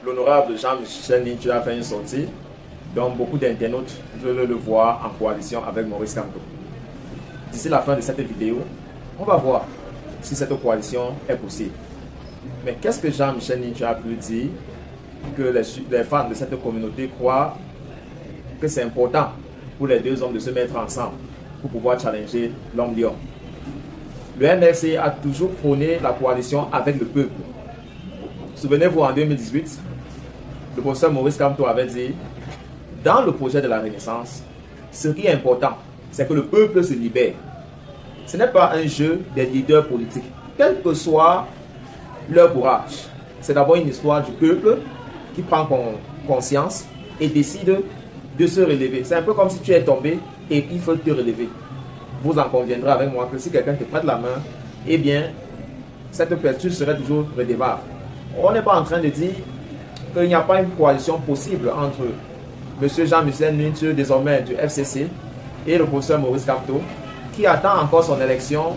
l'honorable Jean-Michel Nintu a fait une sortie, donc beaucoup d'internautes veulent le voir en coalition avec Maurice Kamto. D'ici la fin de cette vidéo, on va voir si cette coalition est possible. Mais qu'est-ce que Jean-Michel Nintu a pu dire que les fans de cette communauté croient que c'est important pour les deux hommes de se mettre ensemble pour pouvoir challenger l'homme lion? Le MRC a toujours prôné la coalition avec le peuple. Souvenez-vous, en 2018, le professeur Maurice Kamto avait dit, dans le projet de la Renaissance, ce qui est important, c'est que le peuple se libère. Ce n'est pas un jeu des leaders politiques, quel que soit leur courage. C'est d'abord une histoire du peuple qui prend conscience et décide de se relever. C'est un peu comme si tu es tombé et qu'il faut te relever. Vous en conviendrez avec moi que si quelqu'un te prête la main, eh bien, cette personne serait toujours redevable. On n'est pas en train de dire qu'il n'y a pas une coalition possible entre M. Jean-Michel Nintu, désormais du FCC, et le professeur Maurice Kamto, qui attend encore son élection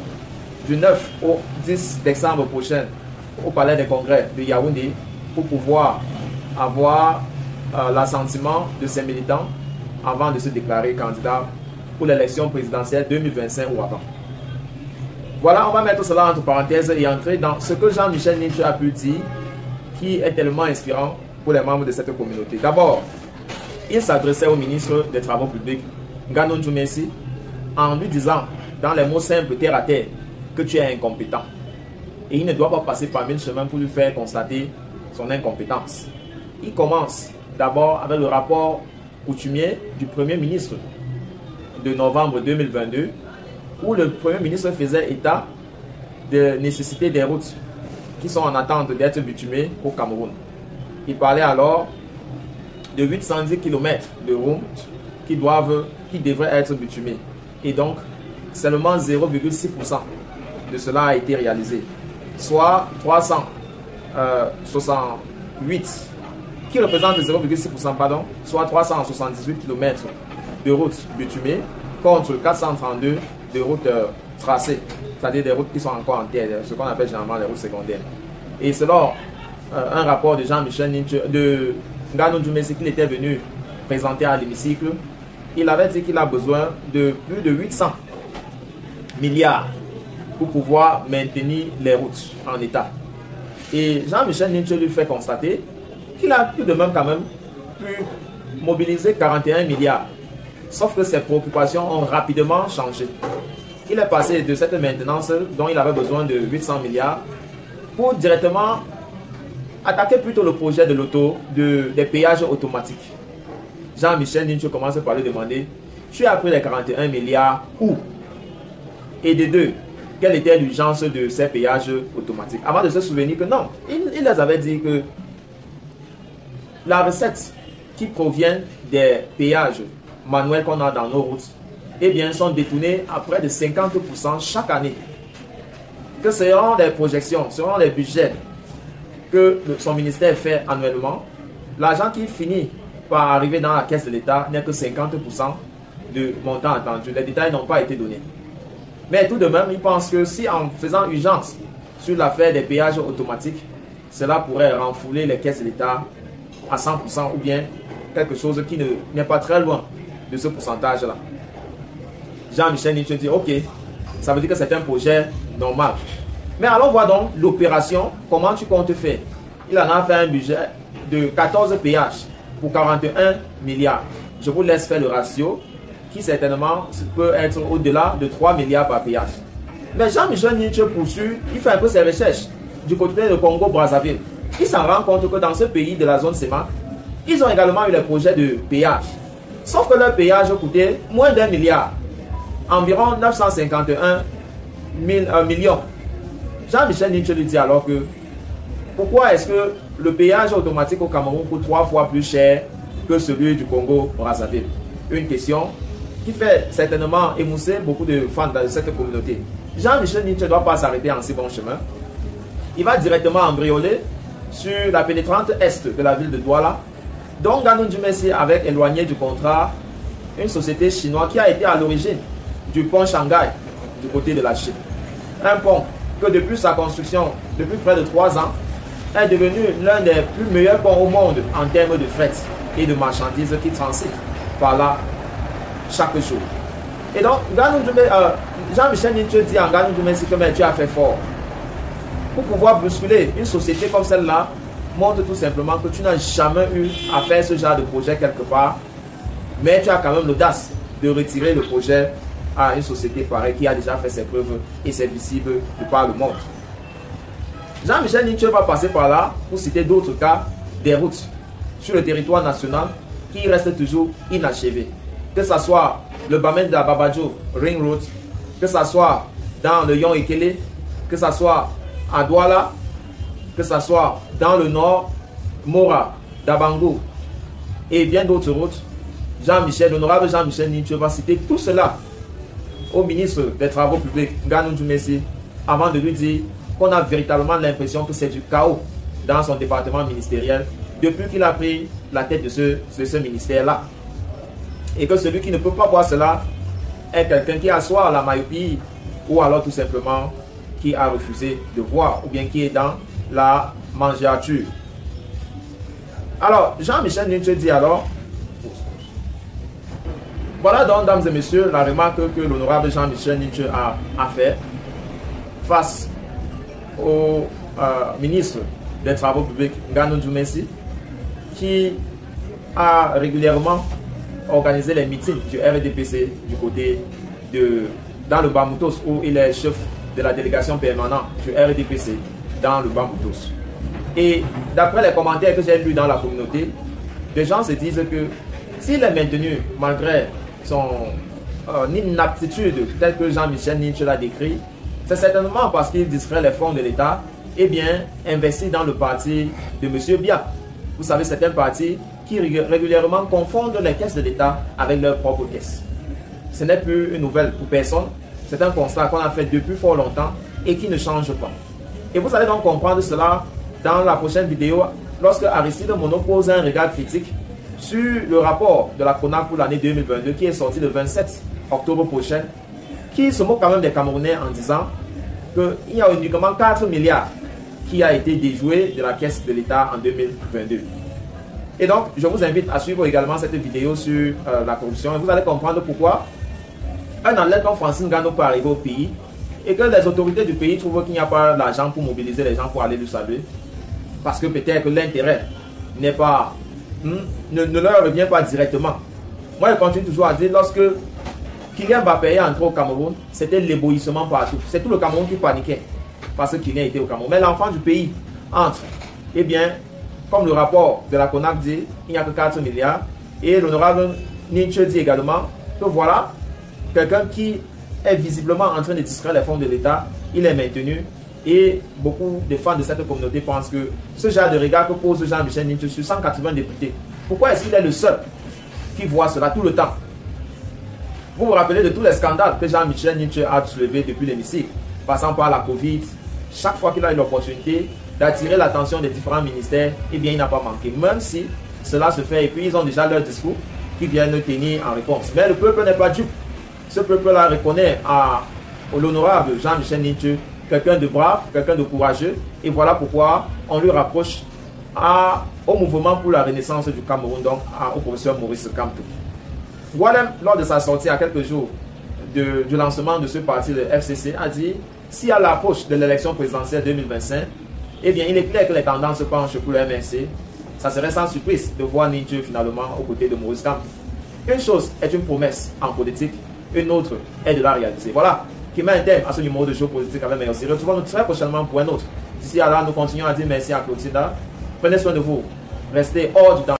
du 9 au 10 décembre prochain au Palais des Congrès de Yaoundé pour pouvoir avoir l'assentiment de ses militants avant de se déclarer candidat pour l'élection présidentielle 2025 ou avant. Voilà, on va mettre cela entre parenthèses et entrer dans ce que Jean-Michel Nintu a pu dire qui est tellement inspirant pour les membres de cette communauté. D'abord, il s'adressait au ministre des Travaux publics, Nganou Djoumessi, en lui disant, dans les mots simples, terre à terre, que tu es incompétent. Et il ne doit pas passer par mille chemins pour lui faire constater son incompétence. Il commence d'abord avec le rapport coutumier du Premier ministre de novembre 2022, où le Premier ministre faisait état de nécessité des routes qui sont en attente d'être bitumées au Cameroun. Il parlait alors de 810 km de routes qui devraient être bitumées. Et donc, seulement 0,6% de cela a été réalisé. Soit 368, qui représente 0,6%, pardon, soit 378 km de routes bitumées contre 432 de routes tracées, c'est-à-dire des routes qui sont encore en terre, ce qu'on appelle généralement les routes secondaires. Et selon un rapport de Jean-Michel Nintu, de Nganou Djoumessi qu'il était venu présenter à l'hémicycle, il avait dit qu'il a besoin de plus de 800 milliards pour pouvoir maintenir les routes en état. Et Jean-Michel Nintu lui fait constater qu'il a tout de même quand même pu mobiliser 41 milliards. Sauf que ses préoccupations ont rapidement changé. Il est passé de cette maintenance dont il avait besoin de 800 milliards pour directement attaquer plutôt le projet des péages automatiques. Jean-Michel Nintu commence par lui demander, tu as pris les 41 milliards où? Et de deux, quelle était l'urgence de ces péages automatiques? Avant de se souvenir que non, il les avait dit que la recette qui provient des péages manuels qu'on a dans nos routes, eh bien, sont détournés à près de 50% chaque année. Que seront les projections, seront les budgets que son ministère fait annuellement, l'argent qui finit par arriver dans la caisse de l'État n'est que 50% du montant attendu. Les détails n'ont pas été donnés. Mais tout de même, il pense que si en faisant urgence sur l'affaire des péages automatiques, cela pourrait renflouer les caisses de l'État à 100% ou bien quelque chose qui n'est pas très loin de ce pourcentage-là. Jean-Michel Nintu dit, ok, ça veut dire que c'est un projet normal. Mais allons voir donc l'opération, comment tu comptes faire. Il en a fait un budget de 14 péages pour 41 milliards. Je vous laisse faire le ratio qui certainement peut être au-delà de 3 milliards par péage. Mais Jean-Michel Nintu poursuit, il fait un peu ses recherches du côté de Congo-Brazzaville. Il s'en rend compte que dans ce pays de la zone CEMAC, ils ont également eu les projets de péage. Sauf que leur péage coûtait moins d'1 milliard, environ 951 millions. Jean-Michel Nintu lui dit alors que pourquoi est-ce que le péage automatique au Cameroun coûte 3 fois plus cher que celui du Congo-Brazzaville? Une question qui fait certainement émousser beaucoup de fans de cette communauté. Jean-Michel Nintu ne doit pas s'arrêter en si bon chemin. Il va directement embrioler sur la pénétrante est de la ville de Douala, dont Nganou Djoumessi avait éloigné du contrat une société chinoise qui a été à l'origine du pont Shanghai du côté de la Chine. Un pont que depuis sa construction, depuis près de 3 ans, est devenu l'un des plus meilleurs ponts au monde en termes de fret et de marchandises qui transitent par là chaque jour. Et donc, Jean-Michel Ninche dit en Nganou Djoumensi que tu as fait fort. Pour pouvoir bousculer une société comme celle-là, montre tout simplement que tu n'as jamais eu à faire ce genre de projet quelque part, mais tu as quand même l'audace de retirer le projet à une société pareille qui a déjà fait ses preuves et c'est visible de par le monde. Jean-Michel Ninche va passer par là pour citer d'autres cas des routes sur le territoire national qui restent toujours inachevées. Que ce soit le Bamenda Babadjo Ring Road, que ce soit dans le Yon Ekele, que ce soit à Douala, que ce soit dans le nord, Mora, Dabango et bien d'autres routes. L'honorable Jean-Michel Ninche va citer tout cela au ministre des Travaux publics, Nganou Djoumensi, avant de lui dire qu'on a véritablement l'impression que c'est du chaos dans son département ministériel depuis qu'il a pris la tête de ce ministère-là. Et que celui qui ne peut pas voir cela est quelqu'un qui a soit la myopie ou alors tout simplement qui a refusé de voir ou bien qui est dans la mangiature. Alors, Jean-Michel Ninche dit alors, voilà donc, dames et messieurs, la remarque que l'honorable Jean-Michel Ninche a fait face au ministre des Travaux publics, Nganou Djoumensi, qui a régulièrement organisé les meetings du RDPC du côté dans le Bamoutos, où il est chef de la délégation permanente du RDPC dans le Bamoutos. Et d'après les commentaires que j'ai lus dans la communauté, les gens se disent que s'il est maintenu malgré son inaptitude, telle que Jean-Michel Ninche l'a décrit, c'est certainement parce qu'il distrait les fonds de l'État et bien investi dans le parti de M. Bia. Vous savez, c'est un parti qui régulièrement confondent les caisses de l'État avec leurs propres caisses. Ce n'est plus une nouvelle pour personne, c'est un constat qu'on a fait depuis fort longtemps et qui ne change pas. Et vous allez donc comprendre cela dans la prochaine vidéo, lorsque Aristide Mono pose un regard critique sur le rapport de la CONAC pour l'année 2022 qui est sorti le 27 octobre prochain, qui se moque quand même des Camerounais en disant qu'il y a uniquement 4 milliards qui a été déjoué de la caisse de l'État en 2022. Et donc, je vous invite à suivre également cette vidéo sur la corruption et vous allez comprendre pourquoi un athlète comme Francine Nganou peut arriver au pays et que les autorités du pays trouvent qu'il n'y a pas l'argent pour mobiliser les gens pour aller le saluer. Parce que peut-être que l'intérêt n'est pas, ne leur revient pas directement. Moi, je continue toujours à dire, lorsque Kylian Mbappé est entré au Cameroun, c'était l'éblouissement partout. C'est tout le Cameroun qui paniquait parce que Kylian était au Cameroun. Mais l'enfant du pays entre. Eh bien, comme le rapport de la CONAC dit, il n'y a que 4 milliards. Et l'honorable Ninche dit également que voilà, quelqu'un qui est visiblement en train de distraire les fonds de l'État, il est maintenu. Et beaucoup de fans de cette communauté pensent que ce genre de regard que pose Jean-Michel Ninche sur 180 députés, pourquoi est-ce qu'il est le seul qui voit cela tout le temps? Vous vous rappelez de tous les scandales que Jean-Michel Ninche a soulevés depuis l'hémicycle, passant par la Covid. Chaque fois qu'il a eu l'opportunité d'attirer l'attention des différents ministères, eh bien il n'a pas manqué. Même si cela se fait et puis ils ont déjà leur discours qui viennent tenir en réponse. Mais le peuple n'est pas dupe. Ce peuple-là reconnaît à l'honorable Jean-Michel Ninche quelqu'un de brave, quelqu'un de courageux. Et voilà pourquoi on lui rapproche au mouvement pour la renaissance du Cameroun, donc au professeur Maurice Kamto. Walem, lors de sa sortie à quelques jours du lancement de ce parti, le FCC, a dit si à l'approche de l'élection présidentielle 2025, eh bien il est clair que les tendances se penchent pour le MRC, ça serait sans surprise de voir Ninche finalement aux côtés de Maurice Kamto. Une chose est une promesse en politique, une autre est de la réaliser. Voilà qui met un thème à ce numéro de show politique avec merci. Retrouvons-nous très prochainement pour un autre. D'ici à là, nous continuons à dire merci à Clotilda. Prenez soin de vous. Restez hors du danger.